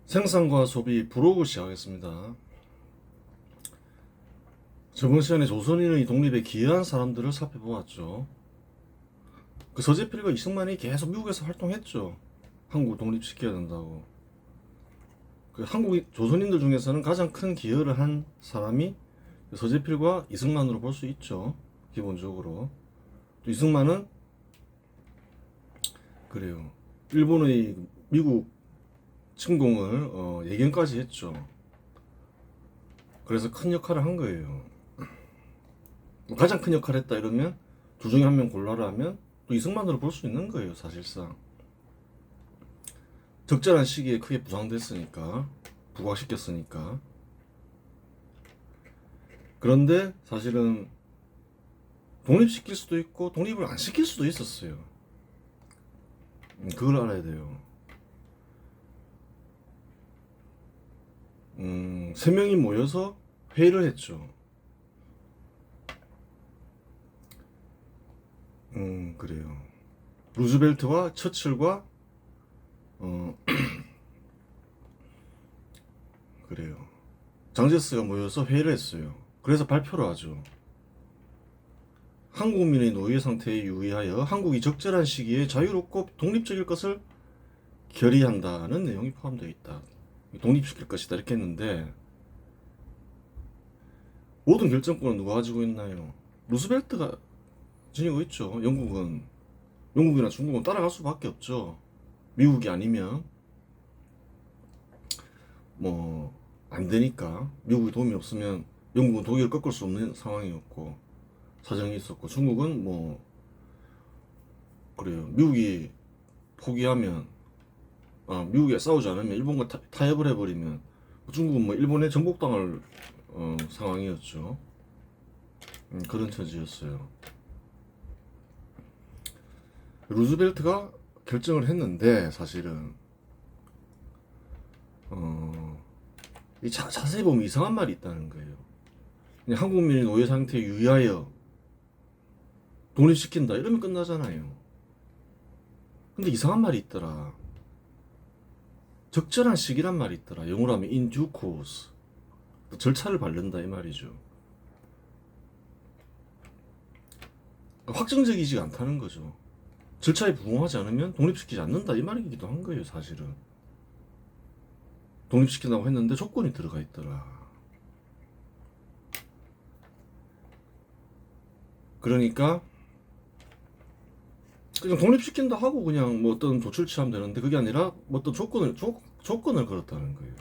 생산과 소비 브로그 시작하겠습니다. 저번 시간에 조선인의 독립에 기여한 사람들을 살펴보았죠. 그 서재필과 이승만이 계속 미국에서 활동했죠. 한국을 독립시켜야 된다고. 그 한국 조선인들 중에서는 가장 큰 기여를 한 사람이 서재필과 이승만으로 볼 수 있죠. 기본적으로. 또 이승만은 그래요. 일본의 미국 침공을 예견까지 했죠. 그래서 큰 역할을 한 거예요. 가장 큰 역할을 했다 이러면 둘 중에 한 명 골라라 하면 또 이승만으로 볼 수 있는 거예요. 사실상 적절한 시기에 크게 부상됐으니까, 부각시켰으니까. 그런데 사실은 독립시킬 수도 있고 독립을 안 시킬 수도 있었어요. 그걸 알아야 돼요. 세 명이 모여서 회의를 했죠. 그래요. 루즈벨트와 처칠과 그래요. 장제스가 모여서 회의를 했어요. 그래서 발표를 하죠. 한국민의 노예 상태에 유의하여 한국이 적절한 시기에 자유롭고 독립적일 것을 결의한다는 내용이 포함되어 있다. 독립시킬 것이다 이렇게 했는데 모든 결정권은 누가 가지고 있나요? 루스벨트가 지니고 있죠. 영국이나 중국은 따라갈 수밖에 없죠. 미국이 아니면 뭐 안 되니까. 미국이 도움이 없으면 영국은 독일을 꺾을 수 없는 상황이었고 사정이 있었고, 중국은 뭐 그래요. 미국이 포기하면, 미국이 싸우지 않으면 일본과 타협을 해버리면 중국은 뭐 일본에 정복당할 상황이었죠. 그런 처지였어요. 루즈벨트가 결정을 했는데 사실은 자세히 보면 이상한 말이 있다는 거예요. 그냥 한국민이 노예 상태에 유의하여 독립시킨다 이러면 끝나잖아요. 근데 이상한 말이 있더라. 적절한 시기란 말이 있더라. 영어로 하면 in due course. 절차를 밟는다 이 말이죠. 확정적이지 않다는 거죠. 절차에 부응하지 않으면 독립시키지 않는다 이 말이기도 한 거예요. 사실은 독립시킨다고 했는데 조건이 들어가 있더라. 그러니까 그냥 독립시킨다 하고 그냥 뭐 어떤 조치를 취하면 되는데 그게 아니라 뭐 어떤 조건을 걸었다는 거예요.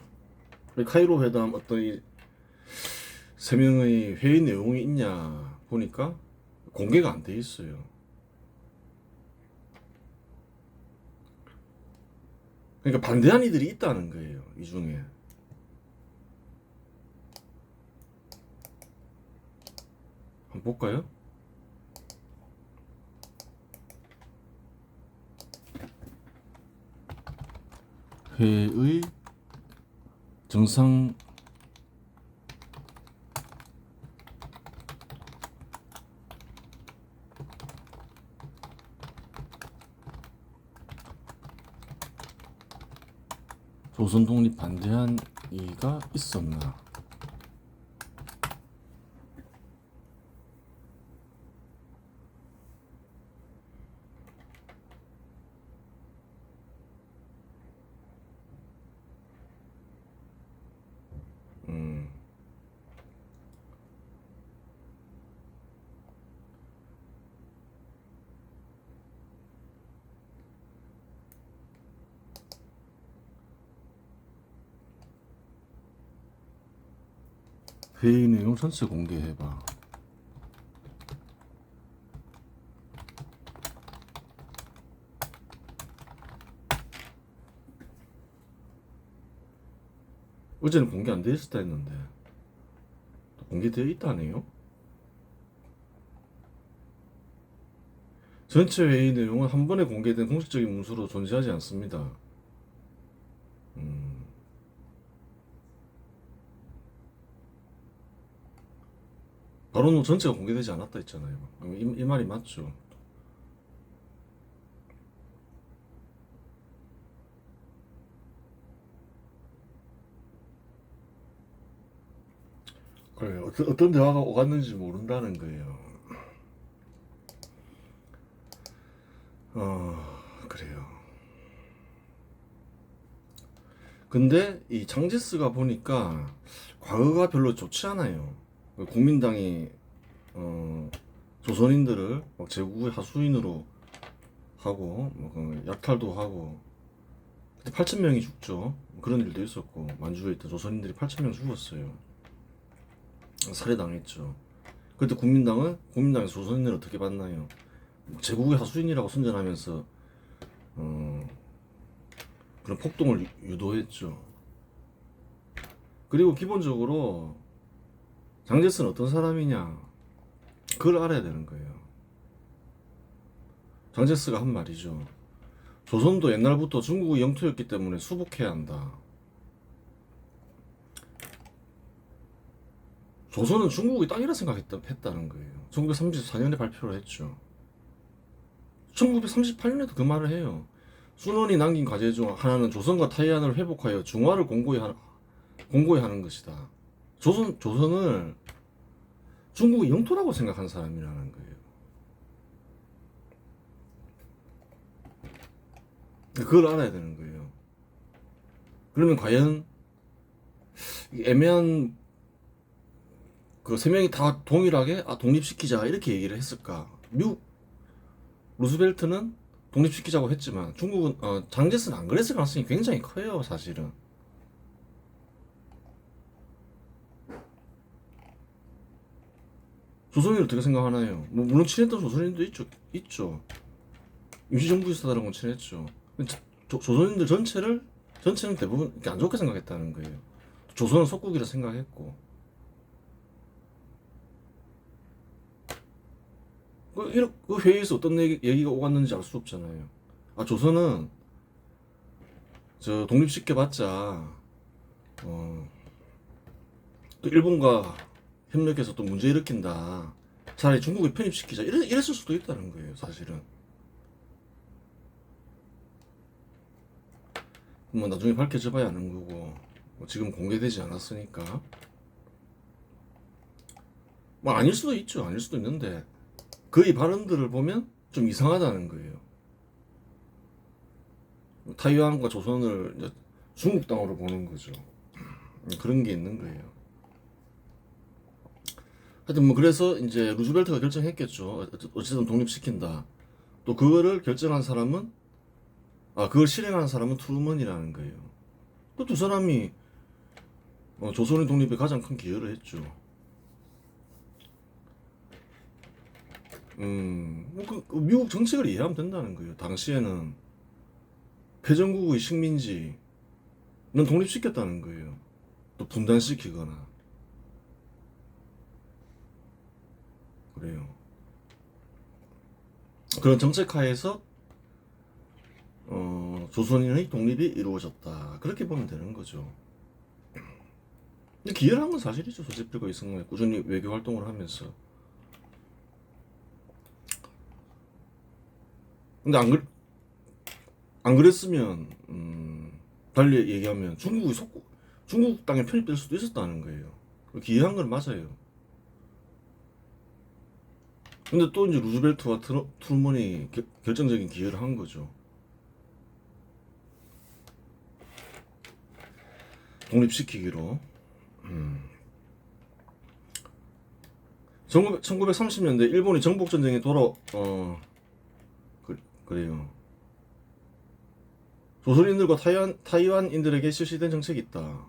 카이로 회담 어떤 이 세 명의 회의 내용이 있냐 보니까 공개가 안 돼 있어요. 그러니까 반대한 이들이 있다는 거예요. 이 중에. 한번 볼까요? 회의 정상 조선 독립 반대한 이가 있었나? 음. 회의 내용 전체 공개해봐. 어제는 공개 안 돼 있었다 했는데 공개되어 있다네요. 전체 회의 내용은 한 번에 공개된 공식적인 문서로 존재하지 않습니다. 바로는 전체가 공개되지 않았다 했잖아요. 이 말이 맞죠. 그래요. 어떤 대화가 오갔는지 모른다는 거예요. 그래요. 근데 이 장제스가 보니까 과거가 별로 좋지 않아요. 국민당이 조선인들을 막 제국의 하수인으로 하고 약탈도 하고 그때 8천 명이 죽죠. 그런 일도 있었고 만주에 있던 조선인들이 8천 명 죽었어요. 살해당했죠. 그때 국민당에서 조선인을 어떻게 봤나요? 제국의 하수인이라고 선전하면서 그런 폭동을 유도했죠. 그리고 기본적으로 장제스는 어떤 사람이냐 그걸 알아야 되는 거예요. 장제스가 한 말이죠. 조선도 옛날부터 중국의 영토였기 때문에 수복해야 한다. 조선은 중국의 땅이라 생각했다는 거예요. 1934년에 발표를 했죠. 1938년에도 그 말을 해요. 순원이 남긴 과제 중 하나는 조선과 타이완을 회복하여 중화를 공고히 하는 것이다. 조선을 중국의 영토라고 생각하는 사람이라는 거예요. 그걸 알아야 되는 거예요. 그러면 과연 애매한 그 세 명이 다 동일하게 독립시키자 이렇게 얘기를 했을까? 미국 루스벨트는 독립시키자고 했지만 중국은 장제스는 안 그랬을 가능성이 굉장히 커요, 사실은. 조선인을 어떻게 생각하나요? 뭐 물론 친했던 조선인도 있죠. 임시정부에서 다른 건 친했죠. 조선인들 전체는 대부분 이렇게 안 좋게 생각했다는 거예요. 조선은 속국이라 생각했고. 그 회의에서 어떤 얘기가 오갔는지 알 수 없잖아요. 조선은 독립시켜봤자 또 일본과 협력해서 또 문제 일으킨다. 차라리 중국에 편입시키자. 이랬을 수도 있다는 거예요, 사실은. 뭐 나중에 밝혀져봐야 아는 거고, 뭐 지금 공개되지 않았으니까. 뭐 아닐 수도 있죠. 아닐 수도 있는데 그의 발언들을 보면 좀 이상하다는 거예요. 타이완과 조선을 이제 중국 땅으로 보는 거죠. 그런 게 있는 거예요. 하여튼 뭐 그래서 이제 루즈벨트가 결정했겠죠. 어쨌든 독립시킨다. 또 그거를 결정한 사람은 그걸 실행하는 사람은 트루먼이라는 거예요. 그 두 사람이 조선의 독립에 가장 큰 기여를 했죠. 그 미국 정책을 이해하면 된다는 거예요. 당시에는 패전국의 식민지는 독립시켰다는 거예요. 또 분단시키거나 그래요. 그런 정책 하에서 조선인의 독립이 이루어졌다. 그렇게 보면 되는 거죠. 근데 기여를 한 건 사실이죠. 조세필과 이승만이 꾸준히 외교 활동을 하면서. 근데 안 그랬으면 달리 얘기하면 중국 땅에 편입될 수도 있었다는 거예요. 기여한 건 맞아요. 근데 또 이제 루즈벨트와 트루먼이 결정적인 기여를 한 거죠. 독립시키기로. 1930년대 일본이 정복전쟁에 그래요. 조선인들과 타이완인들에게 실시된 정책이 있다.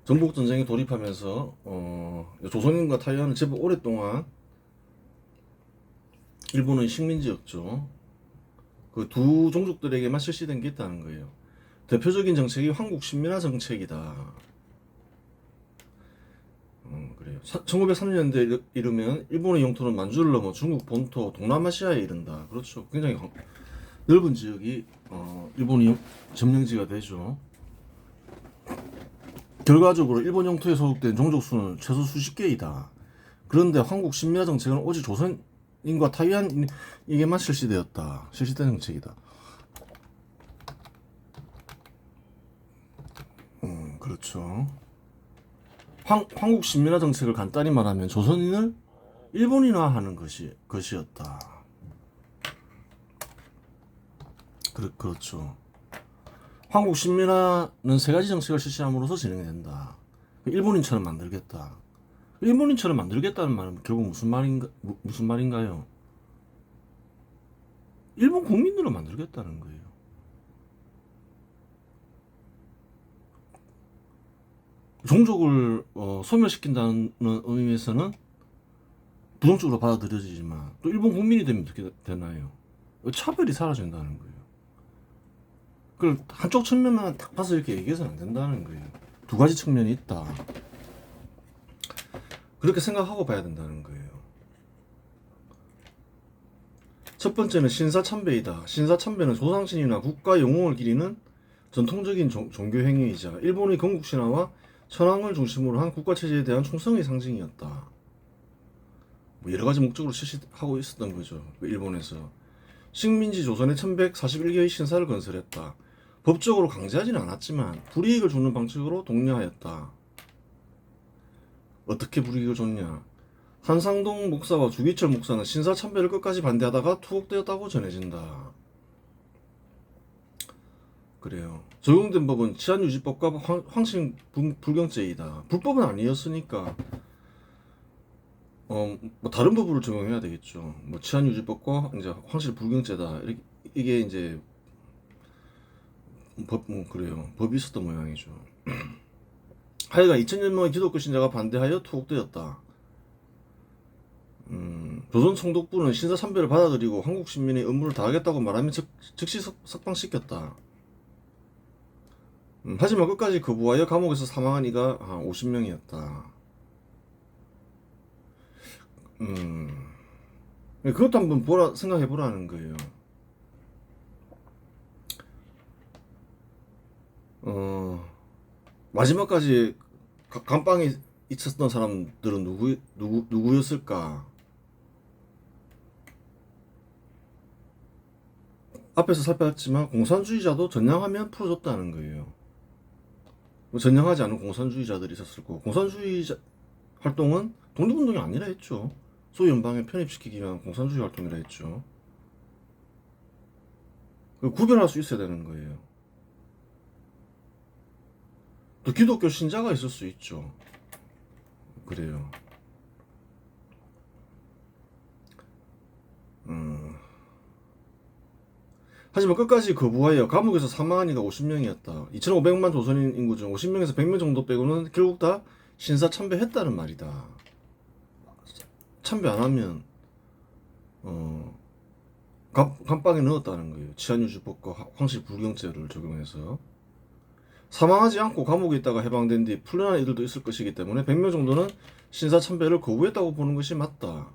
정복전쟁에 돌입하면서 조선인과 타이완은 제법 오랫동안 일본의 식민지였죠. 그 두 종족들에게만 실시된 게 있다는 거예요. 대표적인 정책이 한국 신민화 정책이다. 그래요. 1930년대 이르면 일본의 영토는 만주를 넘어 중국 본토 동남아시아에 이른다. 그렇죠. 굉장히 넓은 지역이 일본이 점령지가 되죠. 결과적으로 일본 영토에 소속된 종족 수는 최소 수십 개이다. 그런데 한국 신민화 정책은 오직 조선인과 타이완에게만 실시된 정책이다. 그렇죠. 한국 식민화 정책을 간단히 말하면 조선인을 일본인화하는 것이었다. 그렇죠. 한국 식민화는 세 가지 정책을 실시함으로써 진행이 된다. 일본인처럼 만들겠다. 일본인처럼 만들겠다는 말은 결국 무슨 말인가요? 일본 국민으로 만들겠다는 거예요. 종족을 소멸시킨다는 의미에서는 부정적으로 받아들여지지만 또 일본 국민이 되면 어떻게 되나요? 차별이 사라진다는 거예요. 그걸 한쪽 측면만 딱 봐서 이렇게 얘기해서는 안 된다는 거예요. 두 가지 측면이 있다. 그렇게 생각하고 봐야 된다는 거예요. 첫 번째는 신사참배이다. 신사참배는 조상신이나 국가 영웅을 기리는 전통적인 종교 행위이자 일본의 건국신화와 천황을 중심으로 한 국가체제에 대한 충성의 상징이었다. 뭐 여러 가지 목적으로 실시하고 있었던 거죠. 일본에서. 식민지 조선의 1141개의 신사를 건설했다. 법적으로 강제하지는 않았지만 불이익을 주는 방식으로 독려하였다. 어떻게 불이익을 줬냐? 한상동 목사와 주기철 목사는 신사 참배를 끝까지 반대하다가 투옥되었다고 전해진다. 그래요. 적용된 법은 치안유지법과 황신 불경죄이다. 불법은 아니었으니까 뭐 다른 법으로 적용해야 되겠죠. 뭐 치안유지법과 이제 황실 불경죄다. 이게 이제 그래요. 법이 있었던 모양이죠. 하여간 2000년의 기독교 신자가 반대하여 투옥되었다. 조선 총독부는 신사 참배를 받아들이고 한국 시민의 의무를 다하겠다고 말하면 즉시 석방시켰다. 하지만 끝까지 거부하여 감옥에서 사망한 이가 한 50명이었다. 그것도 한번 생각해 보라는 거예요. 마지막까지 감방에 있었던 사람들은 누구였을까? 앞에서 살펴봤지만 공산주의자도 전향하면 풀어줬다는 거예요. 전향하지 않은 공산주의자들이 있었을 거고, 공산주의자 활동은 독립운동이 아니라 했죠. 소연방에 편입시키기 위한 공산주의 활동이라 했죠. 구별할 수 있어야 되는 거예요. 또 기독교 신자가 있을 수 있죠. 그래요. 하지만 끝까지 거부하여 감옥에서 사망한 이가 50명이었다. 2,500만 조선인 인구 중 50명에서 100명 정도 빼고는 결국 다 신사 참배했다는 말이다. 참배 안 하면 감방에 넣었다는 거예요. 치안유지법과 황실 불경죄를 적용해서. 사망하지 않고 감옥에 있다가 해방된 뒤 풀려난 이들도 있을 것이기 때문에 100명 정도는 신사 참배를 거부했다고 보는 것이 맞다.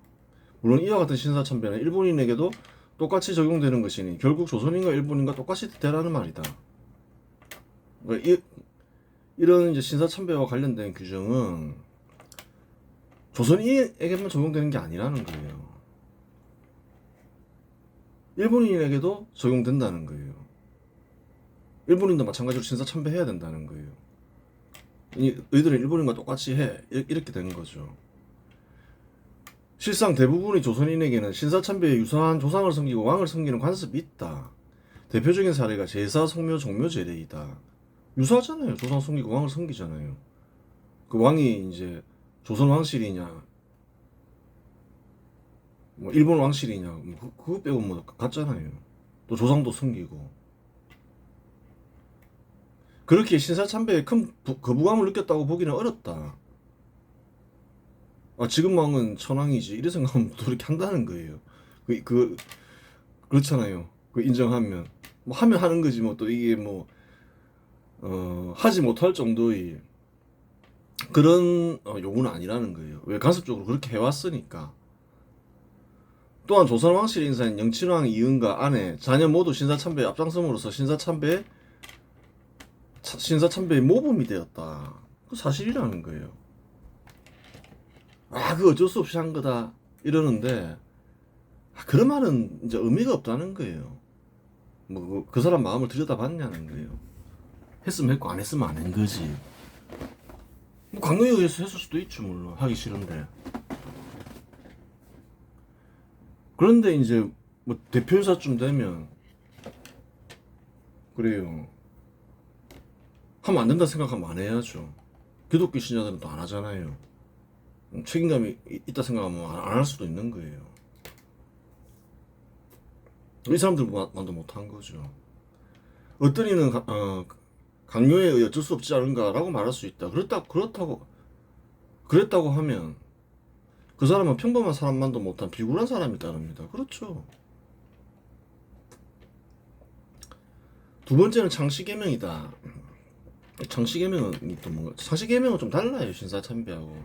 물론 이와 같은 신사 참배는 일본인에게도 똑같이 적용되는 것이니 결국 조선인과 일본인과 똑같이 되라는 말이다. 그러니까 이런 이제 신사 참배와 관련된 규정은 조선인에게만 적용되는 게 아니라는 거예요. 일본인에게도 적용된다는 거예요. 일본인도 마찬가지로 신사 참배해야 된다는 거예요. 너희들은 일본인과 똑같이 해. 이렇게 된 거죠. 실상 대부분의 조선인에게는 신사 참배에 유사한 조상을 섬기고 왕을 섬기는 관습이 있다. 대표적인 사례가 제사, 성묘, 종묘 제례이다. 유사하잖아요. 조상 섬기고 왕을 섬기잖아요. 그 왕이 이제 조선 왕실이냐, 뭐 일본 왕실이냐, 그거 빼고 뭐 같잖아요. 또 조상도 섬기고. 그렇게 신사 참배에 큰 거부감을 느꼈다고 보기는 어렵다. 지금 왕은 천황이지 이래 생각하면 또 이렇게 한다는 거예요. 그렇잖아요. 인정하면 뭐 하면 하는 거지 뭐 또 이게 뭐 하지 못할 정도의 그런 요구는 아니라는 거예요. 왜 간섭적으로 그렇게 해왔으니까. 또한 조선 왕실 인사인 영친왕 이응과 아내, 자녀 모두 신사 참배에 앞장섬으로써 신사 참배의 모범이 되었다. 그 사실이라는 거예요. 그 어쩔 수 없이 한 거다 이러는데 그런 말은 이제 의미가 없다는 거예요. 뭐 그 사람 마음을 들여다봤냐는 거예요. 했으면 했고 안 했으면 안 한 거지. 뭐 강요에 의해서 했을 수도 있죠, 물론. 하기 싫은데. 그런데 이제 뭐 대표이사쯤 되면 그래요. 하면 안 된다 생각하면 안 해야죠. 기독교 신자들은 또 안 하잖아요. 책임감이 있다 생각하면 안 할 수도 있는 거예요. 이 사람들만도 못한 거죠. 어떤 이는 강요에 의해 어쩔 수 없지 않은가라고 말할 수 있다. 그랬다고 하면 그 사람은 평범한 사람만도 못한 비굴한 사람이 따릅니다. 그렇죠. 두 번째는 창시개명이다. 창시개명은 또 뭔가 창시개명은 좀 달라요. 신사참배하고.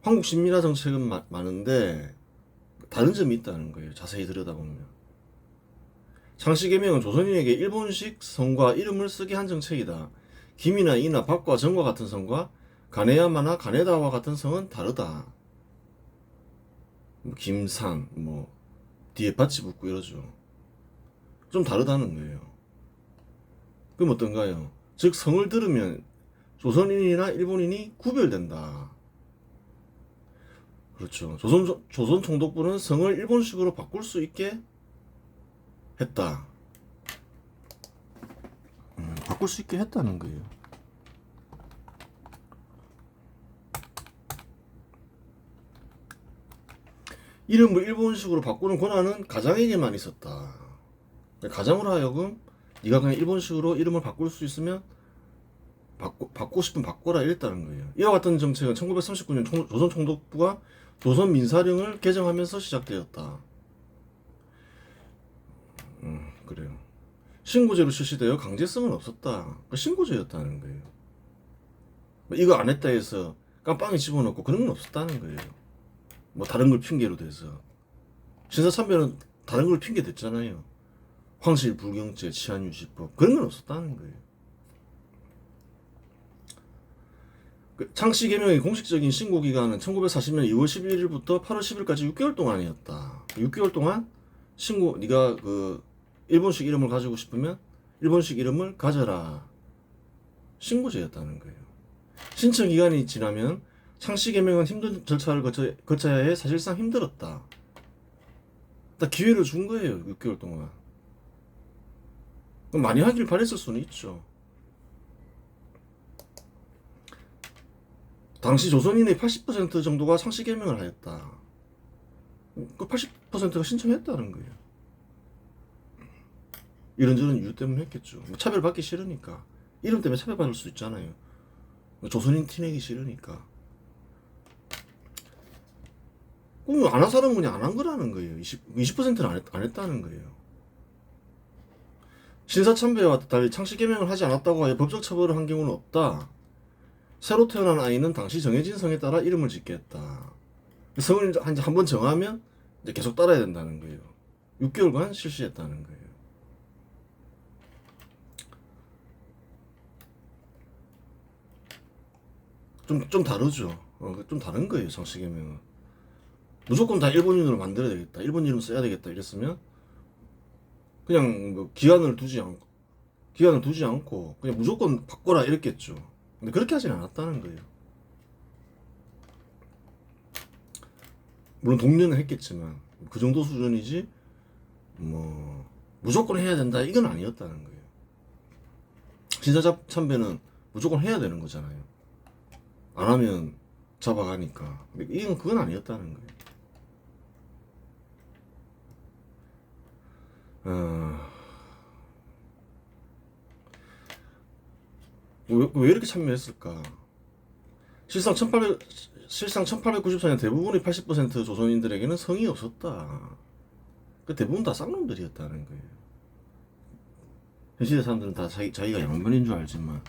한국 신민화 정책은 많은데 다른 점이 있다는 거예요. 자세히 들여다보면. 창시개명은 조선인에게 일본식 성과 이름을 쓰게 한 정책이다. 김이나 이나 박과 정과 같은 성과 가네야마나 가네다와 같은 성은 다르다. 뭐 김산 뭐 뒤에 받치 붙고 이러죠. 좀 다르다는 거예요. 그럼 어떤가요? 즉 성을 들으면 조선인이나 일본인이 구별된다. 그렇죠. 조선 총독부는 성을 일본식으로 바꿀 수 있게 했다. 바꿀 수 있게 했다는 거예요. 이름을 일본식으로 바꾸는 권한은 가장에게만 있었다. 가장으로 하여금 네가 그냥 일본식으로 이름을 바꿀 수 있으면 바꾸고 싶으면 바꿔라 이랬다는 거예요. 이와 같은 정책은 1939년 조선 총독부가 조선 민사령을 개정하면서 시작되었다. 그래요. 신고제로 실시되어 강제성은 없었다. 신고제였다는 거예요. 이거 안 했다 해서 깜빵에 집어넣고 그런 건 없었다는 거예요. 뭐 다른 걸 핑계로 대서. 신사참배는 다른 걸 핑계 댔잖아요. 황실 불경죄, 치안유지법 그런 건 없었다는 거예요. 창씨개명의 공식적인 신고기간은 1940년 2월 11일부터 8월 10일까지 6개월 동안이었다. 6개월 동안 네가 그 일본식 이름을 가지고 싶으면 일본식 이름을 가져라. 신고제였다는 거예요. 신청 기간이 지나면 창씨개명은 힘든 절차를 거쳐야 해 사실상 힘들었다. 딱 기회를 준 거예요. 6개월 동안. 많이 하길 바랬을 수는 있죠. 당시 조선인의 80% 정도가 창씨개명을 하였다. 그 80%가 신청했다는 거예요. 이런저런 이유 때문에 했겠죠. 차별받기 싫으니까. 이름 때문에 차별받을 수 있잖아요. 조선인 티내기 싫으니까. 그럼 안 한 사람은 그냥 안 한 거라는 거예요. 20%는 안 했다는 거예요. 신사참배와 달리 창씨개명을 하지 않았다고 하여 법적 처벌을 한 경우는 없다. 새로 태어난 아이는 당시 정해진 성에 따라 이름을 짓게 했다. 성을 한 번 정하면 이제 계속 따라야 된다는 거예요. 6개월간 실시했다는 거예요. 좀 다르죠. 좀 다른 거예요, 창씨개명은. 무조건 다 일본인으로 만들어야 되겠다. 일본 이름 써야 되겠다. 이랬으면 그냥 뭐 기한을 두지 않고 그냥 무조건 바꿔라 이랬겠죠. 근데 그렇게 하진 않았다는 거예요. 물론 독려는 했겠지만 그 정도 수준이지 뭐 무조건 해야 된다 이건 아니었다는 거예요. 신사참배는 무조건 해야 되는 거잖아요. 안 하면 잡아가니까. 이건 그건 아니었다는 거예요. 왜 이렇게 참여했을까? 실상 1894년 대부분의 80% 조선인들에게는 성이 없었다. 그 대부분 다 쌍놈들이었다는 거예요. 현실의 사람들은 다 자기가 양반인 줄 알지만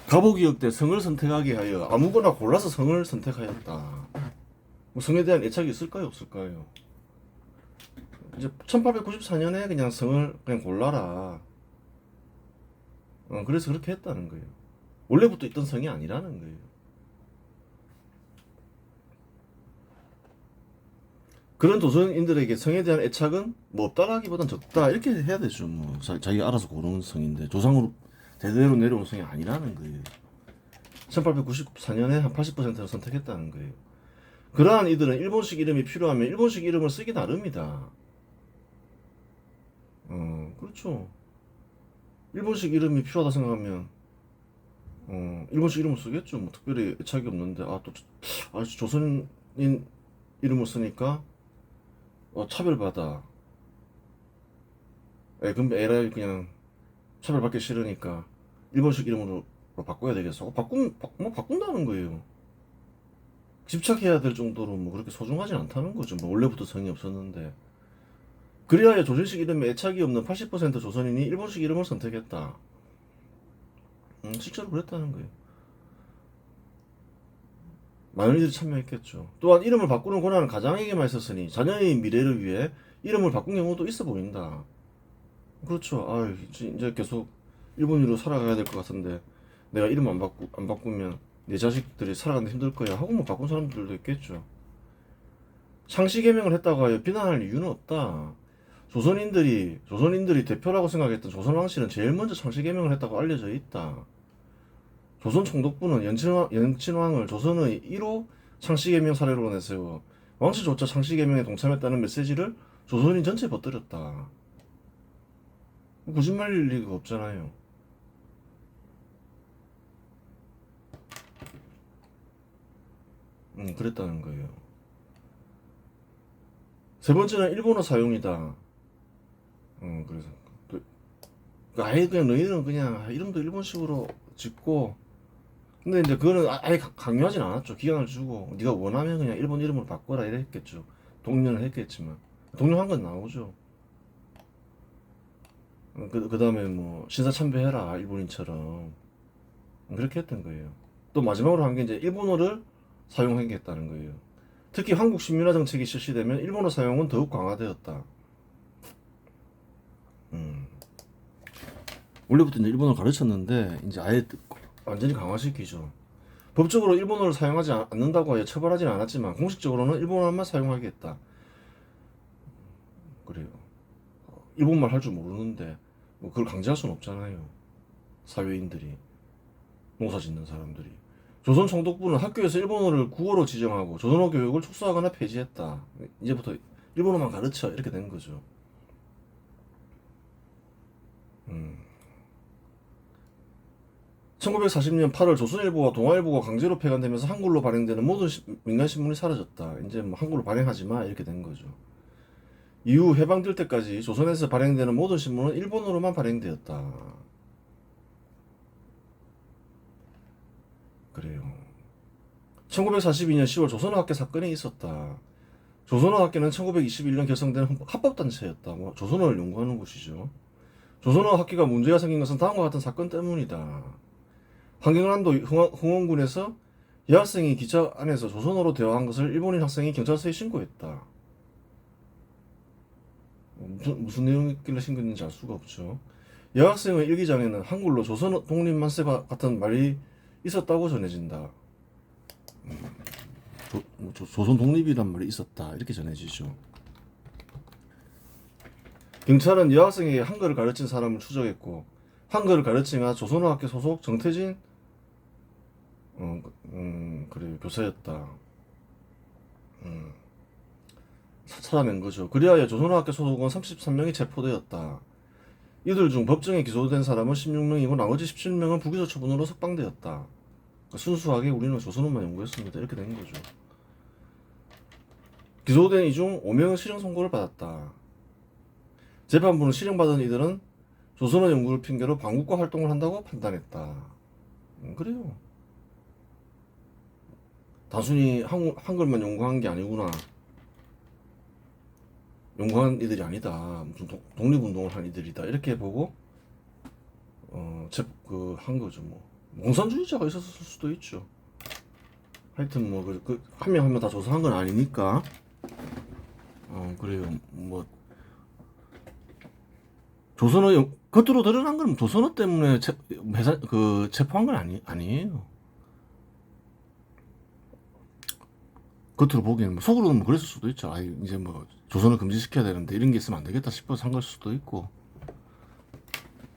갑오기역 때 성을 선택하게 하여 아무거나 골라서 성을 선택하였다. 뭐 성에 대한 애착이 있을까요? 없을까요? 이제 1894년에 그냥 성을 그냥 골라라. 그래서 그렇게 했다는 거예요. 원래부터 있던 성이 아니라는 거예요. 그런 조선인들에게 성에 대한 애착은 뭐 없다라기보단 적다 이렇게 해야 되죠. 뭐 자기가 알아서 고르는 성인데 조상으로 대대로 내려온 성이 아니라는 거예요. 1894년에 한 80%를 선택했다는 거예요. 그러한 이들은 일본식 이름이 필요하면 일본식 이름을 쓰기 나름이다. 그렇죠. 일본식 이름이 필요하다 생각하면 일본식 이름을 쓰겠죠. 뭐 특별히 애착이 없는데 조선인 이름을 쓰니까 차별받아. 그럼 에라이 그냥 차별받기 싫으니까 일본식 이름으로 바꿔야 되겠어. 바꾼다는 거예요. 집착해야 될 정도로 뭐 그렇게 소중하진 않다는 거죠. 뭐 원래부터 성이 없었는데. 그리하여 조선식 이름에 애착이 없는 80% 조선인이 일본식 이름을 선택했다. 실제로 그랬다는 거예요. 많은 이들이 참여했겠죠. 또한 이름을 바꾸는 권한은 가장에게만 있었으니 자녀의 미래를 위해 이름을 바꾼 경우도 있어 보인다. 그렇죠. 이제 계속 일본인으로 살아가야 될 것 같은데 내가 이름 안 바꾸면 내 자식들이 살아가는데 힘들 거야 하고 뭐 바꾼 사람들도 있겠죠. 상시 개명을 했다고 하여 비난할 이유는 없다. 조선인들이 대표라고 생각했던 조선왕실은 제일 먼저 상시 개명을 했다고 알려져 있다. 조선 총독부는 연친왕을 조선의 1호 상시 개명 사례로 내세워 왕실조차 상시 개명에 동참했다는 메시지를 조선인 전체에 퍼뜨렸다. 거짓말일 리가 없잖아요. 그랬다는 거예요. 세 번째는 일본어 사용이다. 그래서 아예 그냥 너희들은 그냥 이름도 일본식으로 짓고 근데 이제 그거는 아예 강요하진 않았죠. 기간을 주고 네가 원하면 그냥 일본 이름으로 바꿔라 이랬겠죠. 독려는 했겠지만 독려한 건 나오죠. 그 다음에 뭐 신사 참배해라 일본인처럼 그렇게 했던 거예요. 또 마지막으로 한 게 이제 일본어를 사용하겠다는 거예요. 특히 한국 식민화 정책이 실시되면 일본어 사용은 더욱 강화되었다. 원래부터 이제 일본어를 가르쳤는데 이제 아예 완전히 강화시키죠. 법적으로 일본어를 사용하지 않는다고 하여 처벌하지는 않았지만 공식적으로는 일본어만 사용하겠다. 그래요. 일본말 할 줄 모르는데 뭐 그걸 강제할 수는 없잖아요. 사회인들이 농사 짓는 사람들이. 조선 총독부는 학교에서 일본어를 국어로 지정하고 조선어 교육을 축소하거나 폐지했다. 이제부터 일본어만 가르쳐 이렇게 된 거죠. 1940년 8월 조선일보와 동아일보가 강제로 폐간되면서 한글로 발행되는 모든 민간신문이 사라졌다. 이제 뭐 한글로 발행하지 마 이렇게 된 거죠. 이후 해방될 때까지 조선에서 발행되는 모든 신문은 일본어로만 발행되었다. 그래요. 1942년 10월 조선어학회 사건이 있었다. 조선어학회는 1921년 결성된 합법단체였다. 뭐 조선어를 연구하는 곳이죠. 조선어학회가 문제가 생긴 것은 다음과 같은 사건 때문이다. 한경남도 흥원군에서 여학생이 기차 안에서 조선어로 대화한 것을 일본인 학생이 경찰서에 신고했다. 무슨 내용이길래 신고했는지 알 수가 없죠. 여학생의 일기장에는 한글로 조선 독립만세와 같은 말이 있었다고 전해진다. 조선 독립이란 말이 있었다 이렇게 전해지죠. 경찰은 여학생에게 한글을 가르친 사람을 추적했고 한글을 가르치가 조선어학회 소속 정태진 그래 교사였다. 찾아낸 거죠. 그리하여 조선어학회 소속은 33명이 체포되었다. 이들 중 법정에 기소된 사람은 16명이고 나머지 17명은 부기소 처분으로 석방되었다. 그러니까 순수하게 우리는 조선어만 연구했습니다. 이렇게 된 거죠. 기소된 이 중 5명은 실형 선고를 받았다. 재판부는 실형받은 이들은 조선어 연구를 핑계로 반국가 활동을 한다고 판단했다. 그래요. 단순히 한글만 연구한 게 아니구나. 연구한 이들이 아니다. 무슨 독립운동을 한 이들이다. 이렇게 보고 한 거죠. 뭐 공산주의자가 있었을 수도 있죠. 하여튼 뭐 한 명 한 명 다 조사한 건 아니니까. 그래요. 뭐 조선어 겉으로 드러난 건 조선어 때문에 체포한 건 아니에요. 겉으로 보기에는 뭐 속으로는 뭐 그랬을 수도 있죠. 이제 뭐 조선을 금지시켜야 되는데 이런 게 있으면 안 되겠다 싶어서 한 걸 수도 있고.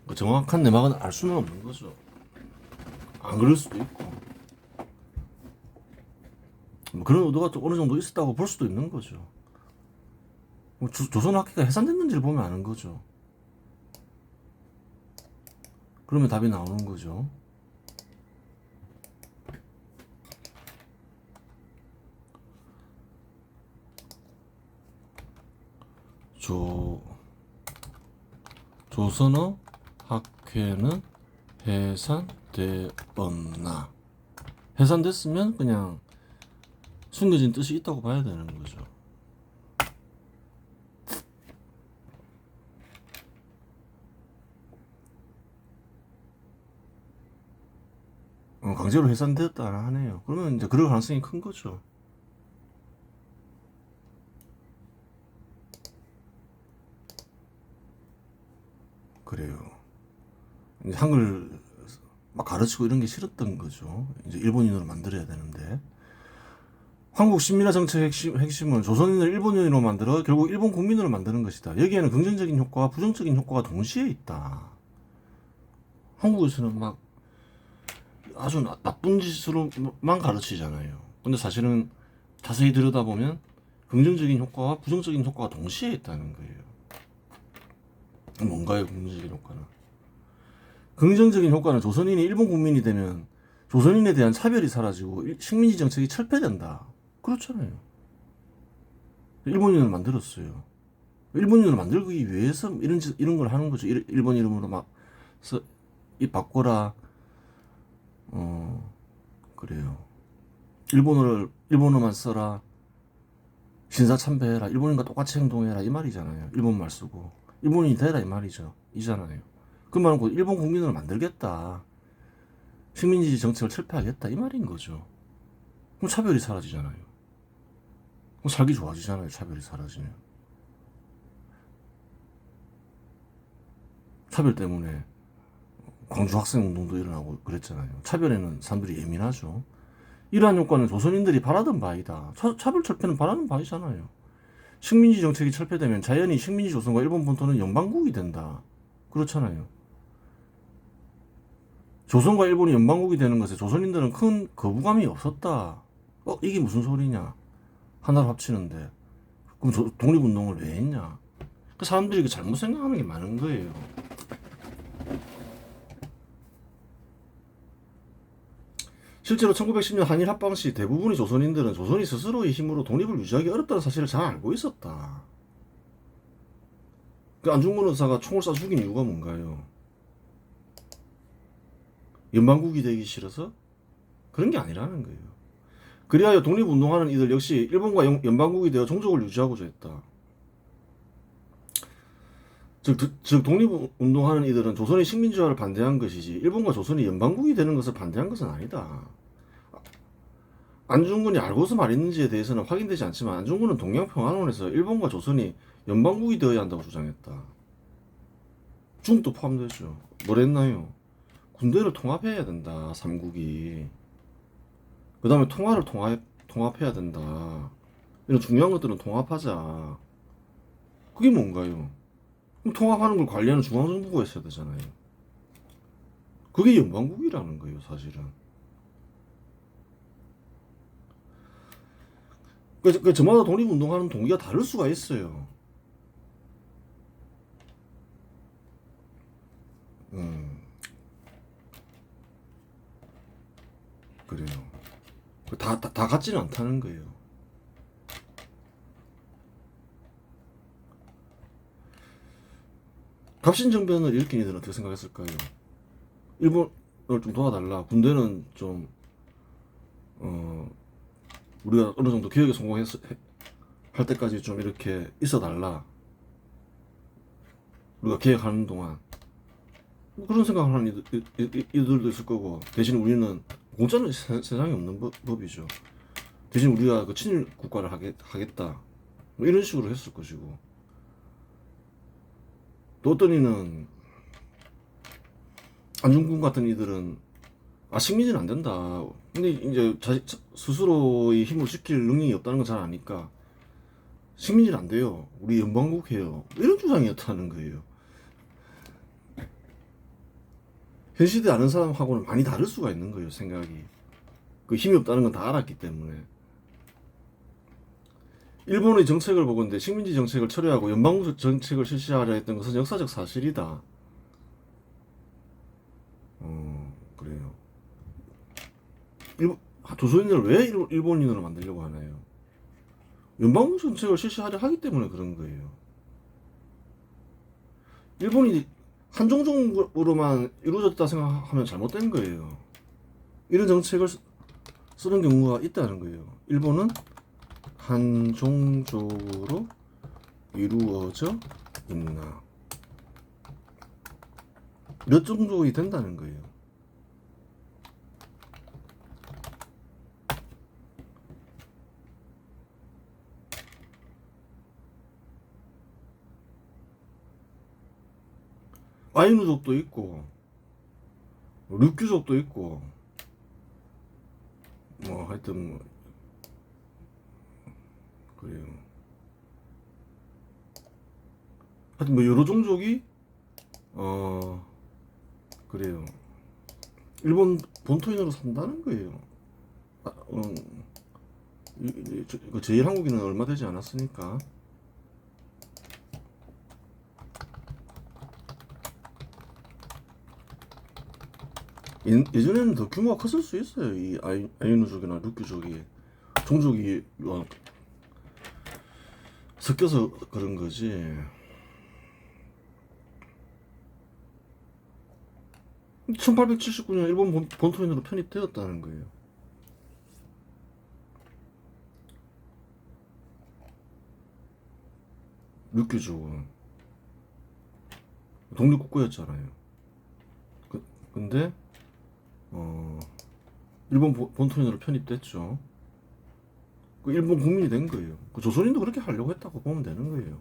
그 정확한 내막은 알 수는 없는 거죠. 안 그럴 수도 있고 뭐 그런 의도가 또 어느 정도 있었다고 볼 수도 있는 거죠. 뭐 조선학회가 해산됐는지를 보면 아는 거죠. 그러면 답이 나오는 거죠. 조선어 학회는 해산되었나? 해산됐으면 그냥 숨겨진 뜻이 있다고 봐야 되는 거죠. 강제로 해산되었다 하네요. 그러면 이제 그럴 가능성이 큰 거죠. 그래요. 이제 한글 막 가르치고 이런 게 싫었던 거죠. 이제 일본인으로 만들어야 되는데. 한국 신민화 정책 핵심은 조선인을 일본인으로 만들어 결국 일본 국민으로 만드는 것이다. 여기에는 긍정적인 효과와 부정적인 효과가 동시에 있다. 한국에서는 막 아주 나쁜 짓으로만 가르치잖아요. 근데 사실은 자세히 들여다보면 긍정적인 효과와 부정적인 효과가 동시에 있다는 거예요. 뭔가요, 긍정적인 효과는? 긍정적인 효과는 조선인이 일본 국민이 되면 조선인에 대한 차별이 사라지고 식민지 정책이 철폐된다. 그렇잖아요. 일본인을 만들었어요. 일본인을 만들기 위해서 이런 걸 하는 거죠. 일본 이름으로 막 이 바꿔라. 그래요. 일본어만 써라. 신사참배해라. 일본인과 똑같이 행동해라. 이 말이잖아요. 일본말 쓰고. 일본인이 되라 이 말이죠. 이잖아요. 그 말은 곧 일본 국민을 만들겠다. 식민지 정책을 철폐하겠다. 이 말인 거죠. 그럼 차별이 사라지잖아요. 그럼 살기 좋아지잖아요. 차별이 사라지면. 차별 때문에 광주 학생운동도 일어나고 그랬잖아요. 차별에는 사람들이 예민하죠. 이러한 효과는 조선인들이 바라던 바이다. 차별 철폐는 바라는 바이잖아요. 식민지 정책이 철폐되면 자연히 식민지 조선과 일본 본토는 연방국이 된다. 그렇잖아요. 조선과 일본이 연방국이 되는 것에 조선인들은 큰 거부감이 없었다. 이게 무슨 소리냐. 하나로 합치는데. 그럼 독립운동을 왜 했냐. 그 사람들이 잘못 생각하는 게 많은 거예요. 실제로 1910년 한일 합방 시 대부분의 조선인들은 조선이 스스로의 힘으로 독립을 유지하기 어렵다는 사실을 잘 알고 있었다. 그 안중근 의사가 총을 쏴 죽인 이유가 뭔가요? 연방국이 되기 싫어서? 그런 게 아니라는 거예요. 그리하여 독립운동하는 이들 역시 일본과 연방국이 되어 종족을 유지하고자 했다. 즉 독립운동하는 이들은 조선의 식민지화를 반대한 것이지 일본과 조선이 연방국이 되는 것을 반대한 것은 아니다. 안중근이 알고서 말했는지에 대해서는 확인되지 않지만 안중근은 동양평화론에서 일본과 조선이 연방국이 되어야 한다고 주장했다. 중국도 포함되죠. 뭐랬나요? 군대를 통합해야 된다. 삼국이. 그 다음에 통화를 통합해야 된다. 이런 중요한 것들은 통합하자. 그게 뭔가요? 그럼 통합하는 걸 관리하는 중앙정부가 있어야 되잖아요. 그게 연방국이라는 거예요, 사실은. 저마다 독립운동하는 동기가 다를 수가 있어요. 그래요. 다 같지는 않다는 거예요. 갑신정변을 일으킨 이들은 어떻게 생각했을까요? 일본을 좀 도와달라. 군대는 좀 우리가 어느 정도 개혁에 성공할 때까지 좀 이렇게 있어달라. 우리가 개혁하는 동안 그런 생각을 하는 이들도 있을 거고, 대신 우리는 공짜는 세상에 없는 법이죠. 대신 우리가 그 친일 국가를 하겠다. 뭐 이런 식으로 했을 것이고, 또 어떤 이는 안중근 같은 이들은 식민지는 안 된다. 근데 이제 스스로의 힘을 지킬 능력이 없다는 건 잘 아니까 식민지는 안 돼요. 우리 연방국 해요. 이런 주장이었다는 거예요. 현 시대 아는 사람하고는 많이 다를 수가 있는 거예요, 생각이. 그 힘이 없다는 건 다 알았기 때문에. 일본의 정책을 보건대 식민지 정책을 철회하고 연방국 정책을 실시하려 했던 것은 역사적 사실이다. 그래요. 조선인을 왜 일본인으로 만들려고 하나요? 연방국 정책을 실시하려 하기 때문에 그런 거예요. 일본이 한종족으로만 이루어졌다 생각하면 잘못된 거예요. 이런 정책을 쓰는 경우가 있다는 거예요. 일본은 한종족으로 이루어져 있나? 몇 종족이 된다는 거예요. 아이누족도 있고 류큐족도 있고 뭐 하여튼 뭐 그래요. 하여튼 뭐 여러 종족이 그래요. 일본 본토인으로 산다는 거예요. 제일 한국인은 얼마 되지 않았으니까. 예전에는 더 규모가 컸을 수 있어요. 이 아이누족이나 류큐족이 종족이 섞여서 그런 거지. 1879년 일본 본토인으로 편입되었다는 거예요. 류큐족은 독립국가였잖아요. 근데 일본 본토인으로 편입됐죠. 그 일본 국민이 된 거예요. 그 조선인도 그렇게 하려고 했다고 보면 되는 거예요.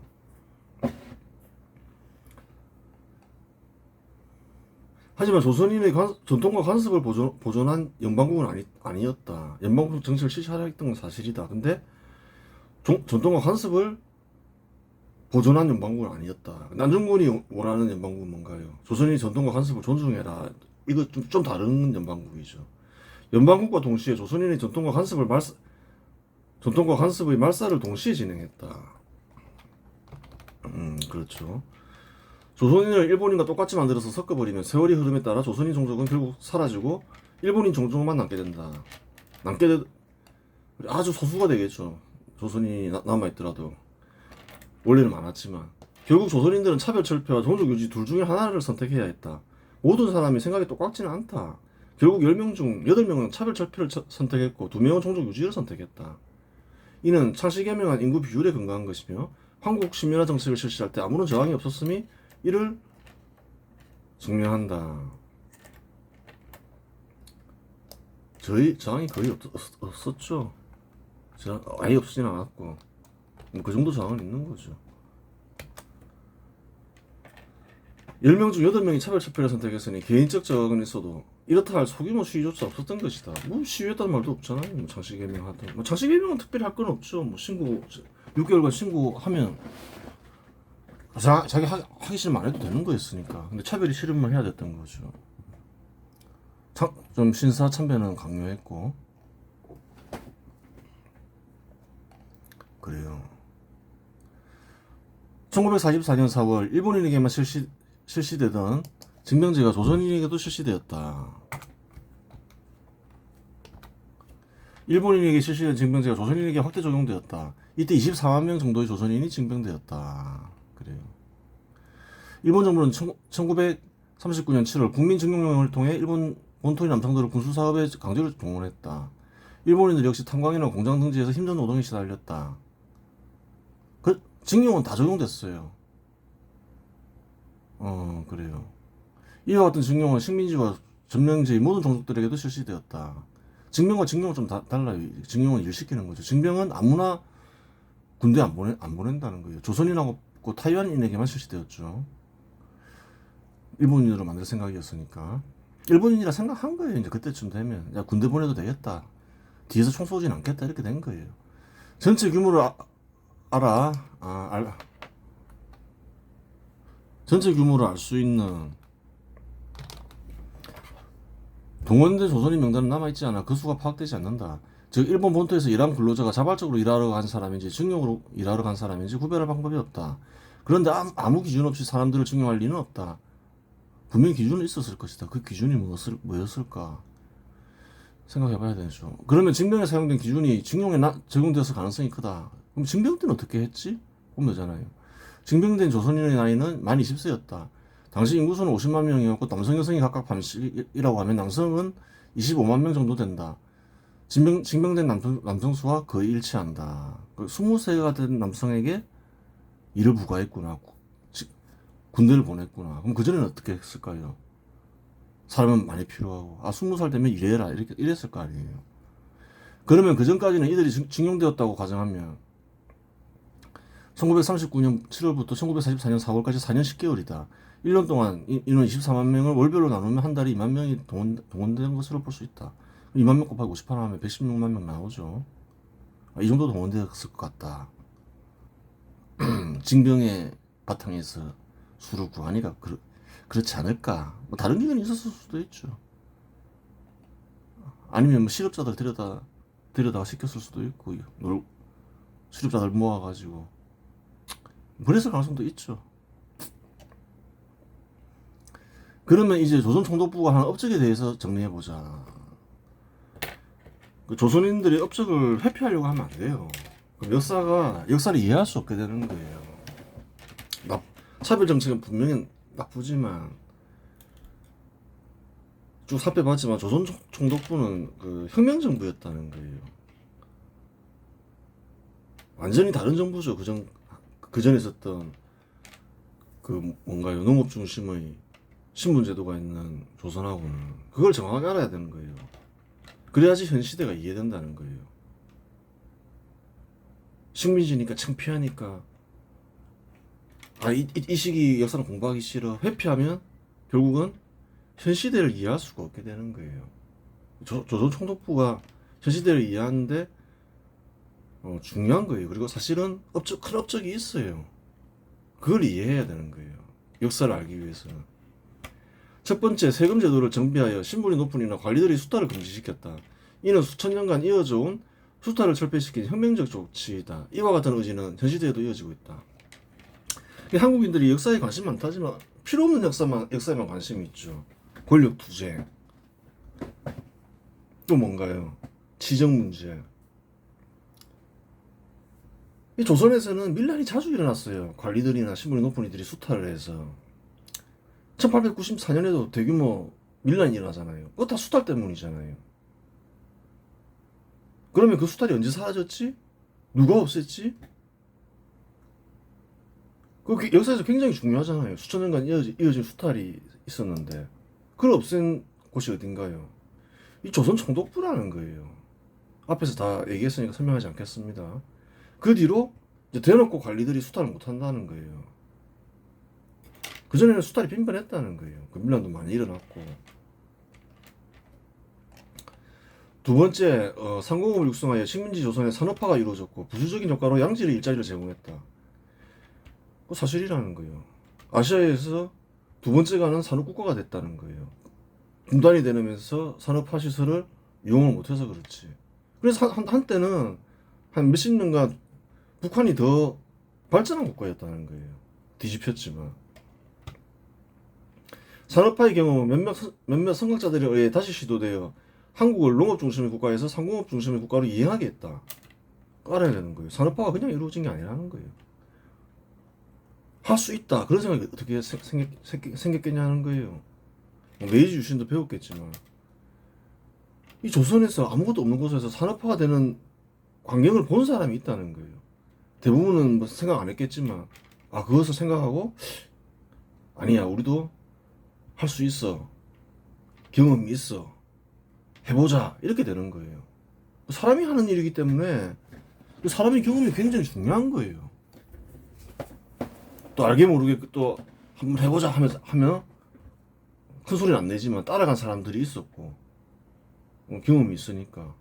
하지만 조선인의 전통과 관습을 보존한 연방국은 아니었다. 연방국 정책을 실시하려 했던 건 사실이다. 근데 전통과 관습을 보존한 연방국은 아니었다. 난중군이 원하는 연방국은 뭔가요? 조선인이 전통과 관습을 존중해라. 이거 좀 다른 연방국이죠. 연방국과 동시에 조선인의 전통과 관습의 말살을 동시에 진행했다. 그렇죠. 조선인을 일본인과 똑같이 만들어서 섞어버리면 세월이 흐름에 따라 조선인 종족은 결국 사라지고 일본인 종족만 남게 된다. 아주 소수가 되겠죠. 조선인이 남아있더라도. 원래는 많았지만 결국 조선인들은 차별 철폐와 종족 유지 둘 중에 하나를 선택해야 했다. 모든 사람이 생각이 똑같지는 않다. 결국 10명 중 8명은 차별 철폐를 선택했고 2명은 종족 유지를 선택했다. 이는 창씨개명한 인구 비율에 근거한 것이며 한국 식민화 정책을 실시할 때 아무런 저항이 없었음이 이를 증명한다. 저항이 거의 없었죠. 아예 없지는 않았고 그 정도 저항은 있는 거죠. 10명 중 8명이 차별철폐를 선택했으니 개인적 저항은 있어도 이렇다 할 소규모 시위조차 없었던 것이다. 뭐 시위했다는 말도 없잖아요. 뭐 장씨개명 하든. 뭐 장씨개명은 특별히 할 건 없죠. 뭐 6개월간 신고하면 자기 하기 싫으면 안 해도 되는 거였으니까. 근데 차별이 싫으면 해야 됐던 거죠. 좀 신사 참배는 강요했고. 그래요. 1944년 4월 일본인에게만 실시되던 징병제가 조선인에게도 실시되었다. 일본인에게 실시된 징병제가 조선인에게 확대 적용되었다. 이때 24만 명 정도의 조선인이 징병되었다. 그래요. 일본 정부는 1939년 7월 국민증명령을 통해 일본 본토인 남성들을 군수사업에 강제로 동원했다. 일본인들 역시 탄광이나 공장 등지에서 힘든 노동에 시달렸다. 징용은 다 적용됐어요. 그래요. 이와 같은 징용은 식민지와 점령지의 모든 종족들에게도 실시되었다. 징병과 징용은 좀 달라요. 징용은 일시키는 거죠. 징병은 아무나 군대 안 보낸다는 거예요. 조선인하고 타이완인에게만 실시되었죠. 일본인으로 만들 생각이었으니까. 일본인이라 생각한 거예요. 이제 그때쯤 되면 야 군대 보내도 되겠다. 뒤에서 총 쏘진 않겠다. 이렇게 된 거예요. 전체 규모를 알아. 전체 규모를 알 수 있는 동원된 조선인 명단은 남아있지 않아 그 수가 파악되지 않는다. 즉 일본 본토에서 일한 근로자가 자발적으로 일하러 간 사람인지 증용으로 일하러 간 사람인지 구별할 방법이 없다. 그런데 아무 기준 없이 사람들을 증용할 리는 없다. 분명히 기준은 있었을 것이다. 그 기준이 뭐였을까 생각해봐야 되죠. 그러면 징병에 사용된 기준이 증용에 적용되었을 가능성이 크다. 그럼 징병 때는 어떻게 했지? 보면 되잖아요. 징병된 조선인의 나이는 만 20세였다. 당시 인구수는 50만 명이었고 남성 여성이 각각 반씩이라고 하면 남성은 25만 명 정도 된다. 징병된 남성 수와 거의 일치한다. 20세가 된 남성에게 일을 부과했구나. 군대를 보냈구나. 그럼 그전에는 어떻게 했을까요? 사람은 많이 필요하고 20살 되면 일해라 이렇게 이랬을 거 아니에요. 그러면 그전까지는 이들이 징용되었다고 가정하면 1939년 7월부터 1944년 4월까지 4년 10개월이다. 1년 동안 인원 24만 명을 월별로 나누면 한 달에 2만 명이 동원된 것으로 볼 수 있다. 2만 명 곱하기 58 하면 116만 명 나오죠. 이 정도 동원되었을 것 같다. 징병의 바탕에서 수를 구하니까 그렇지 않을까. 뭐 다른 기준이 있었을 수도 있죠. 아니면 뭐 실업자들 데려다가 시켰을 수도 있고 실업자들 모아가지고 그랬을 가능성도 있죠. 그러면 이제 조선 총독부가 하는 업적에 대해서 정리해보자. 조선인들이 업적을 회피하려고 하면 안 돼요. 역사를 이해할 수 없게 되는 거예요. 차별 정책은 분명히 나쁘지만 쭉 살펴봤지만 조선 총독부는 그 혁명 정부였다는 거예요. 완전히 다른 정부죠. 그전에 있었던 그 뭔가요 농업 중심의 신분 제도가 있는 조선하고는 그걸 정확하게 알아야 되는 거예요. 그래야지 현 시대가 이해된다는 거예요. 식민지니까 창피하니까 이 시기 역사를 공부하기 싫어 회피하면 결국은 현 시대를 이해할 수가 없게 되는 거예요. 조선 총독부가 현 시대를 이해하는데 중요한 거예요. 그리고 사실은 큰 업적이 있어요. 그걸 이해해야 되는 거예요. 역사를 알기 위해서는. 첫 번째, 세금 제도를 정비하여 신분이 높은 이나 관리들의 수탈을 금지시켰다. 이는 수천 년간 이어져온 수탈을 철폐시킨 혁명적 조치이다. 이와 같은 의지는 현 시대에도 이어지고 있다. 한국인들이 역사에 관심 많다지만 필요 없는 역사에만 관심이 있죠. 권력 투쟁. 또 뭔가요? 지정 문제. 이 조선에서는 밀란이 자주 일어났어요. 관리들이나 신분이 높은 이들이 수탈을 해서 1894년에도 대규모 밀란이 일어나잖아요. 그거 다 수탈 때문이잖아요. 그러면 그 수탈이 언제 사라졌지? 누가 없앴지? 그 역사에서 굉장히 중요하잖아요. 수천 년간 이어진 수탈이 있었는데 그걸 없앤 곳이 어딘가요? 이 조선 총독부라는 거예요. 앞에서 다 얘기했으니까 설명하지 않겠습니다. 그 뒤로 이제 대놓고 관리들이 수탈을 못한다는 거예요. 그전에는 수탈이 빈번했다는 거예요. 그 밀란도 많이 일어났고. 두 번째, 상공업을 육성하여 식민지 조선의 산업화가 이루어졌고 부수적인 효과로 양질의 일자리를 제공했다. 그 사실이라는 거예요. 아시아에서 두 번째 가는 산업국가가 됐다는 거예요. 분단이 되면서 산업화 시설을 이용을 못해서 그렇지. 그래서 한때는 한 몇십 년간 북한이 더 발전한 국가였다는 거예요. 뒤집혔지만. 산업화의 경우 몇몇 선각자들에 의해 다시 시도되어 한국을 농업 중심의 국가에서 상공업 중심의 국가로 이행하게 했다. 알아야 되는 거예요. 산업화가 그냥 이루어진 게 아니라는 거예요. 할 수 있다. 그런 생각이 어떻게 생겼겠냐는 거예요. 메이지 유신도 배웠겠지만 이 조선에서 아무것도 없는 곳에서 산업화가 되는 광경을 본 사람이 있다는 거예요. 대부분은 뭐 생각 안 했겠지만 그것을 생각하고 아니야 우리도 할 수 있어. 경험이 있어. 해보자. 이렇게 되는 거예요. 사람이 하는 일이기 때문에 사람의 경험이 굉장히 중요한 거예요. 또 알게 모르게 또 한번 해보자 하면 큰 소리는 안 내지만 따라간 사람들이 있었고 경험이 있으니까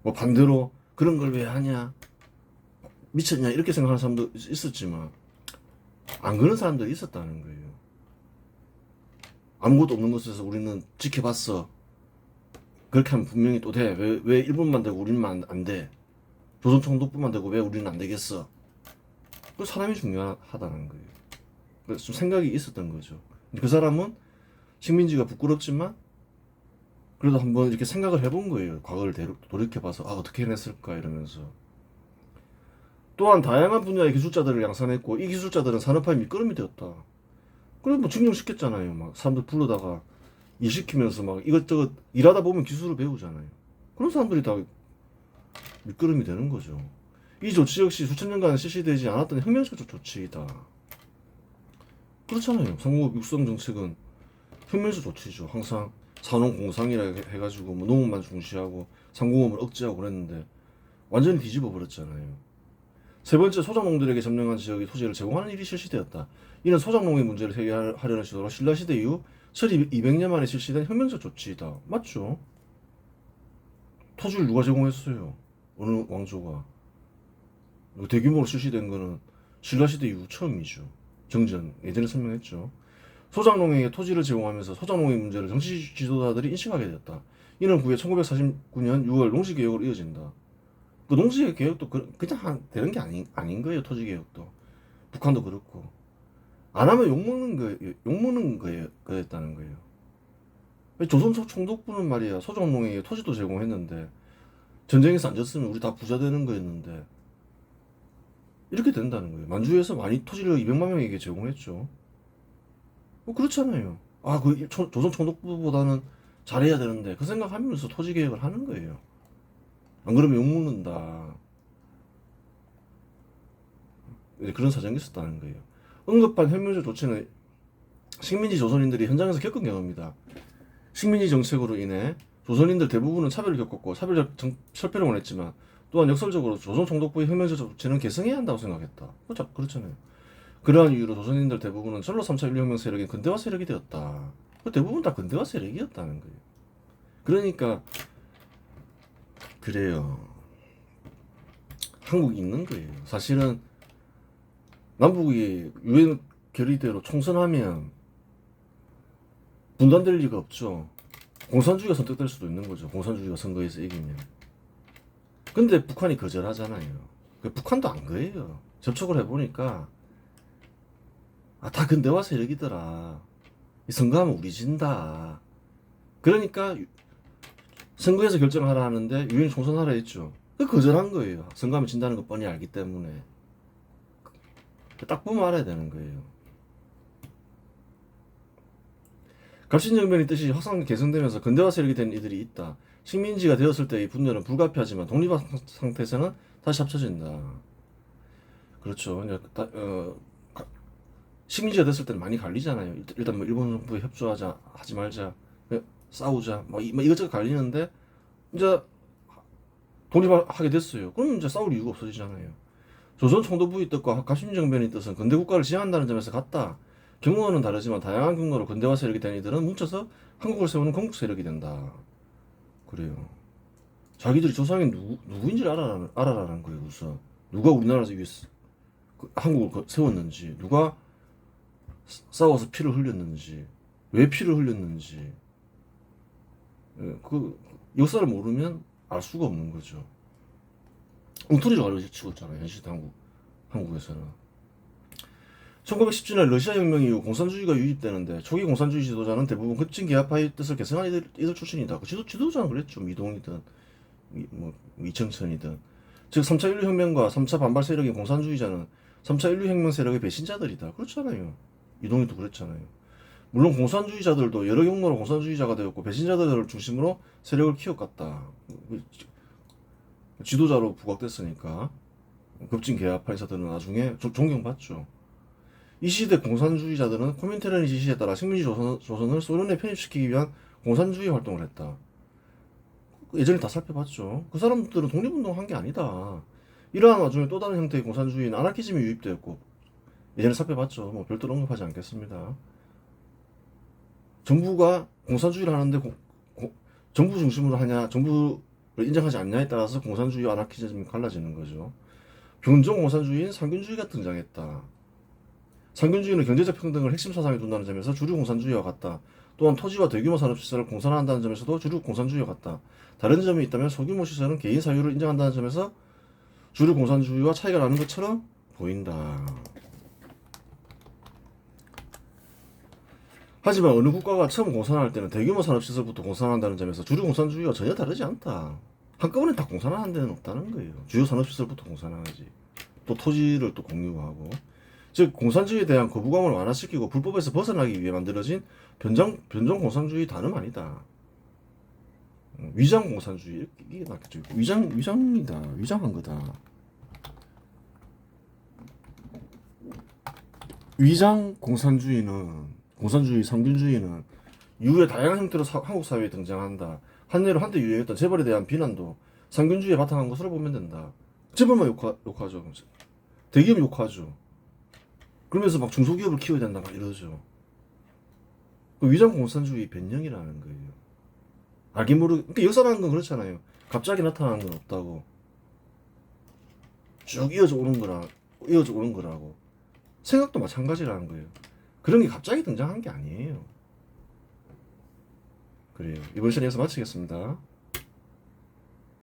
뭐 반대로 그런 걸 왜 하냐 미쳤냐 이렇게 생각하는 사람도 있었지만 안 그런 사람도 있었다는 거예요. 아무것도 없는 곳에서 우리는 지켜봤어. 그렇게 하면 분명히 또 돼. 왜 일본만 되고 우리만 안 돼? 조선 총독부만 되고 왜 우리는 안 되겠어? 그 사람이 중요하다는 거예요. 그래서 좀 생각이 있었던 거죠. 그 사람은 식민지가 부끄럽지만 그래도 한번 이렇게 생각을 해본 거예요. 과거를 돌이켜봐서 어떻게 해냈을까 이러면서. 또한 다양한 분야의 기술자들을 양산했고 이 기술자들은 산업화의 밑거름이 되었다. 그래 뭐 증명시켰잖아요. 막 사람들 불러다가 일 시키면서 막 이것저것 일하다 보면 기술을 배우잖아요. 그런 사람들이 다 밑거름이 되는 거죠. 이 조치 역시 수천 년간 실시되지 않았던 혁명적 조치이다. 그렇잖아요. 삼국업 육성 정책은 혁명적 조치죠. 항상 산업공상이라 해가지고 뭐 농업만 중시하고 상공업을 억제하고 그랬는데 완전히 뒤집어 버렸잖아요. 세 번째, 소작농들에게 점령한 지역의 토지를 제공하는 일이 실시되었다. 이는 소작농의 문제를 해결하려는 시도로 신라시대 이후 설이 200년 만에 실시된 혁명적 조치이다. 맞죠? 토지를 누가 제공했어요? 어느 왕조가? 대규모로 실시된 거는 신라시대 이후 처음이죠. 정전, 예전에 설명했죠. 소작농에게 토지를 제공하면서 소작농의 문제를 정치 지도자들이 인식하게 되었다. 이는 후에 1949년 6월 농지개혁으로 이어진다. 그 농지개혁도 그냥 되는 게 아닌 거예요. 토지개혁도. 북한도 그렇고. 안 하면 욕먹는 거예요. 그랬다는 거예요. 조선 총독부는 말이야, 소작농에게 토지도 제공했는데, 전쟁에서 안 졌으면 우리 다 부자 되는 거였는데, 이렇게 된다는 거예요. 만주에서 많이 토지를 200만 명에게 제공했죠. 그렇잖아요. 조선 총독부보다는 잘해야 되는데, 그 생각하면서 토지 개혁을 하는 거예요. 안 그러면 욕먹는다. 그런 사정이 있었다는 거예요. 응급한 혁명적 조치는 식민지 조선인들이 현장에서 겪은 경우입니다. 식민지 정책으로 인해 조선인들 대부분은 차별을 겪었고 차별적 철폐를 원했지만 또한 역설적으로 조선 총독부의 혁명적 조치는 계승해야 한다고 생각했다. 그렇잖아요. 그러한 이유로 조선인들 대부분은 전로 3차 인류혁명 세력이 근대화 세력이 되었다. 대부분 다 근대화 세력이었다는 거예요. 그러니까 그래요. 한국이 있는 거예요. 사실은 남북이 유엔 결의대로 총선하면 분단될 리가 없죠. 공산주의가 선택될 수도 있는 거죠. 공산주의가 선거에서 이기면. 근데 북한이 거절하잖아요. 북한도 안 거예요. 접촉을 해보니까 다 근대화 세력이더라. 선거하면 우리 진다. 그러니까 선거에서 결정하라 하는데 유엔 총선하라 했죠. 거절한 거예요. 선거하면 진다는 거 뻔히 알기 때문에. 딱 보면 알아야 되는 거예요. 갑신정변의 뜻이 확산 개성되면서 근대화 세력이 된 이들이 있다. 식민지가 되었을 때의 분열은 불가피하지만 독립한 상태에서는 다시 합쳐진다. 그렇죠. 식민지가 됐을 때는 많이 갈리잖아요. 일단 뭐 일본 정부에 협조하자, 하지 말자, 싸우자, 뭐 이것저것 갈리는데 이제 독립하게 됐어요. 그럼 이제 싸울 이유가 없어지잖아요. 조선 총독부의 뜻과 갑신정변의 뜻은 근대국가를 지향한다는 점에서 같다. 경로는 다르지만 다양한 경로로 근대화 세력이 된 이들은 뭉쳐서 한국을 세우는 건국 세력이 된다. 그래요. 자기들이 조상이 누구인지를 알아라는 거예요. 우선 누가 우리나라에서 위해서 한국을 세웠는지, 누가 싸워서 피를 흘렸는지, 왜 피를 흘렸는지, 그 역사를 모르면 알 수가 없는 거죠. 엉터리로 가르치고 있잖아요. 현실 한국에서는. 1910주년 러시아 혁명 이후 공산주의가 유입되는데 초기 공산주의 지도자는 대부분 급진개혁파의 뜻을 계승한 이들 출신이다. 그 지도자는 그랬죠. 미동이든 뭐 이청천이든. 즉 3차 인류혁명과 3차 반발 세력인 공산주의자는 3차 인류혁명 세력의 배신자들이다. 그렇잖아요. 이동희도 그랬잖아요. 물론 공산주의자들도 여러 경로로 공산주의자가 되었고 배신자들을 중심으로 세력을 키워갔다. 지도자로 부각됐으니까 급진개혁파 인사들은 나중에 존경받죠. 이 시대 공산주의자들은 코민테른의 지시에 따라 식민지 조선을 소련에 편입시키기 위한 공산주의 활동을 했다. 예전에 다 살펴봤죠. 그 사람들은 독립운동한 게 아니다. 이러한 와중에 또 다른 형태의 공산주의인 아나키즘이 유입되었고 예전에 살펴봤죠. 뭐 별도로 언급하지 않겠습니다. 정부가 공산주의를 하는데 정부 중심으로 하냐, 정부를 인정하지 않냐에 따라서 공산주의와 아나키즘이 갈라지는 거죠. 변종 공산주의인 상균주의가 등장했다. 상균주의는 경제적 평등을 핵심 사상에 둔다는 점에서 주류 공산주의와 같다. 또한 토지와 대규모 산업시설을 공산화한다는 점에서도 주류 공산주의와 같다. 다른 점이 있다면 소규모 시설은 개인 사유를 인정한다는 점에서 주류 공산주의와 차이가 나는 것처럼 보인다. 하지만 어느 국가가 처음 공산화할 때는 대규모 산업시설부터 공산화한다는 점에서 주류 공산주의와 전혀 다르지 않다. 한꺼번에 다 공산화하는 데는 없다는 거예요. 주요 산업시설부터 공산화하지. 또 토지를 또 공유하고. 즉 공산주의에 대한 거부감을 완화시키고 불법에서 벗어나기 위해 만들어진 변종 공산주의 다름 아니다. 위장 공산주의 이게 낫겠죠. 위장이다. 위장한 거다. 위장 공산주의, 상균주의는 이후에 다양한 형태로 한국 사회에 등장한다. 한예로 한때 유행했던 재벌에 대한 비난도 상균주의에 바탕한 것으로 보면 된다. 재벌만 욕하죠. 대기업 욕하죠. 그러면서 막 중소기업을 키워야 된다 막 이러죠. 그 위장 공산주의 변형이라는 거예요. 알게 모르게. 그러니까 역사라는 건 그렇잖아요. 갑자기 나타나는 건 없다고. 쭉 이어져 오는 거라고. 생각도 마찬가지라는 거예요. 그런 게 갑자기 등장한 게 아니에요. 그래요. 이번 시간에 여기서 마치겠습니다.